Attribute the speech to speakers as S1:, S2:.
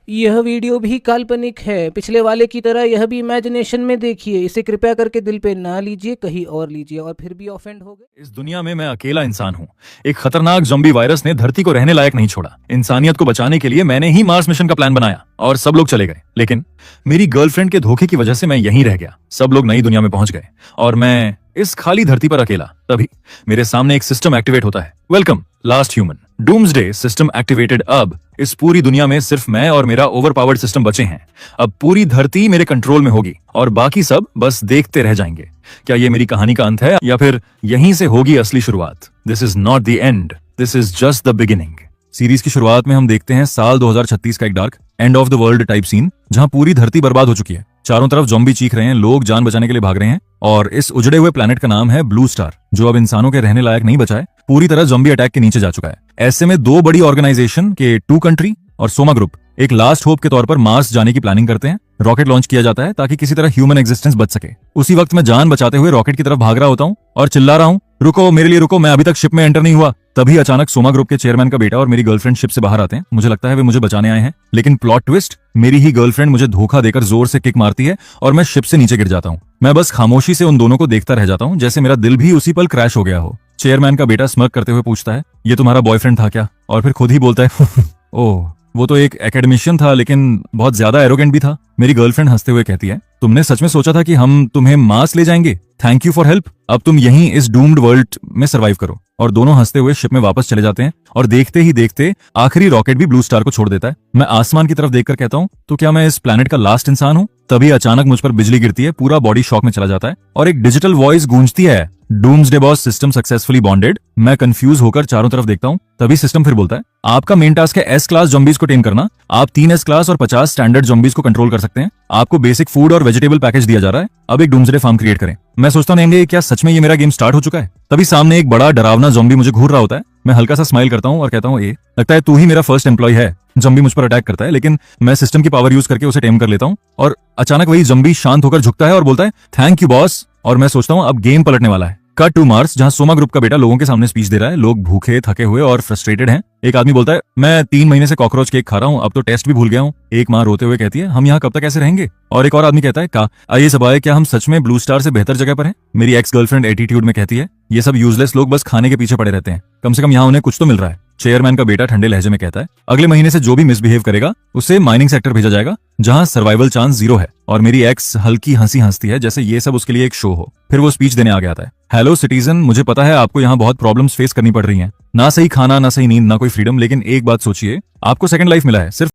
S1: यह वीडियो भी काल्पनिक है। पिछले वाले की तरह यह भी इमेजिनेशन में देखिए। इसे कृपया करके दिल पे ना लीजिए, कहीं और लीजिए और फिर भी ऑफेंड हो गए।
S2: इस दुनिया में मैं अकेला इंसान हूँ। एक खतरनाक ज़ॉम्बी वायरस ने धरती को रहने लायक नहीं छोड़ा। इंसानियत को बचाने के लिए मैंने ही मार्स मिशन का प्लान बनाया और सब लोग चले गए, लेकिन मेरी गर्लफ्रेंड के धोखे की वजह से मैं यहीं रह गया। सब लोग नई दुनिया में पहुंच गए और मैं इस खाली धरती पर अकेला। तभी मेरे सामने एक सिस्टम एक्टिवेट होता है। Welcome last human, doomsday system activated. अब इस पूरी दुनिया में सिर्फ मैं और मेरा ओवरपावर्ड सिस्टम बचे हैं। अब पूरी धरती मेरे कंट्रोल में होगी और बाकी सब बस देखते रह जाएंगे। क्या ये मेरी कहानी का अंत है या फिर यहीं से होगी असली शुरुआत? This is not the end, this is just the beginning. Series की शुरुआत में हम देखते हैं साल 2036 का एक dark end of the world type scene, जहां पूरी धरती बर्बाद हो चुकी है। चारों तरफ ज़ॉम्बी चीख रहे हैं, लोग जान बचाने के लिए भाग रहे हैं और इस उजड़े हुए प्लेनेट का नाम है ब्लू स्टार, जो अब इंसानों के रहने लायक नहीं बचा है, पूरी तरह ज़ॉम्बी अटैक के नीचे जा चुका है। ऐसे में दो बड़ी ऑर्गेनाइजेशन के टू कंट्री और सोमा ग्रुप एक लास्ट होप के तौर पर मार्स जाने की प्लानिंग करते हैं। रॉकेट लॉन्च किया जाता है ताकि किसी तरह ह्यूमन एग्जिस्टेंस बच सके। उसी वक्त मैं जान बचाते हुए रॉकेट की तरफ भाग रहा होता हूँ और चिल्ला रहा हूँ, रुको मेरे लिए रुको, मैं अभी तक शिप में एंटर नहीं हुआ। तभी अचानक सोमा ग्रुप के चेयरमैन का बेटा और मेरी गर्लफ्रेंड शिप से बाहर आते हैं। मुझे लगता है वे मुझे बचाने आए हैं, लेकिन प्लॉट ट्विस्ट, मेरी ही गर्लफ्रेंड मुझे धोखा देकर जोर से किक मारती है और मैं शिप से नीचे गिर जाता हूँ। मैं बस खामोशी से उन दोनों को देखता रह जाता हूँ, जैसे मेरा दिल भी उसी पल क्रैश हो गया हो। चेयरमैन का बेटा स्मर्क करते हुए पूछता है, ये तुम्हारा बॉयफ्रेंड था क्या? और फिर खुद ही बोलता है ओह, वो तो एक एकेडमिशियन था, लेकिन बहुत ज्यादा एरोगेंट भी था। मेरी गर्लफ्रेंड हंसते हुए कहती है, तुमने सच में सोचा था कि हम तुम्हें मार्स ले जाएंगे? Thank you for help. अब तुम यहीं इस डूम्ड वर्ल्ड में सरवाइव करो। और दोनों हंसते हुए शिप में वापस चले जाते हैं और देखते ही देखते आखिरी रॉकेट भी ब्लू स्टार को छोड़ देता है। मैं आसमान की तरफ देखकर कहता हूँ, तो क्या मैं इस प्लेनेट का लास्ट इंसान हूँ? तभी अचानक मुझ पर बिजली गिरती है, पूरा बॉडी शॉक में चला जाता है और एक डिजिटल वॉइस गूंजती है, doomsday boss system successfully bonded. मैं कंफ्यूज होकर चारों तरफ देखता हूँ। तभी सिस्टम फिर बोलता है, आपका मेन टास्क है एस क्लास ज़ॉम्बीज को टेम करना। आप 3 एस क्लास और 50 स्टैंडर्ड ज़ॉम्बीज को कंट्रोल कर सकते हैं। आपको बेसिक फूड और वेजिटेबल पैकेज दिया जा रहा है। अब एक डूम्सडे फार्म क्रिएट करें। मैं सोचता हूँ, क्या सच में ये मेरा गेम स्टार्ट हो चुका है? तभी सामने एक बड़ा डरावना ज़ॉम्बी मुझे घूर रहा होता है। मैं हल्का सा स्माइल करता हूँ और कहता हूँ, लगता है तू ही मेरा फर्स्ट एम्प्लॉय है। ज़ॉम्बी मुझ पर अटैक करता है, लेकिन मैं सिस्टम की पावर यूज करके उसे टेम कर लेता हूँ और अचानक वही ज़ॉम्बी शांत होकर झुकता है और बोलता है, थैंक यू बॉस। और मैं सोचता हूँ अब गेम पलटने वाला है। कट टू मार्स, जहां सोमा ग्रुप का बेटा लोगों के सामने स्पीच दे रहा है। लोग भूखे, थके हुए और फ्रस्ट्रेटेड हैं। एक आदमी बोलता है, मैं 3 महीने से कॉकरोच केक खा रहा हूँ, अब तो टेस्ट भी भूल गया हूँ। एक माँ रोते हुए कहती है, हम यहाँ कब तक ऐसे रहेंगे? और एक और आदमी कहता है, आइए सब आए, क्या हम सच में ब्लू स्टार से बेहतर जगह पर हैं? मेरी एक्स गर्लफ्रेंड एटीट्यूड में कहती है, ये सब यूजलेस लोग बस खाने के पीछे पड़े रहते हैं, कम से कम यहाँ उन्हें कुछ तो मिल रहा है। चेयरमैन का बेटा ठंडे लहजे में कहता है, अगले महीने से जो भी मिसबिहेव करेगा उसे माइनिंग सेक्टर भेजा जाएगा, जहां सर्वाइवल चांस 0 है। और मेरी एक्स हल्की हंसी हंसती है, जैसे ये सब उसके लिए एक शो हो। फिर वो स्पीच देने आ गया था। हेलो सिटीजन, मुझे पता है आपको यहाँ बहुत प्रॉब्लम्स फेस करनी पड़ रही हैं, ना सही खाना, ना सही नींद, ना कोई फ्रीडम, लेकिन एक बात सोचिए, आपको सेकंड लाइफ मिला है। सिर्फ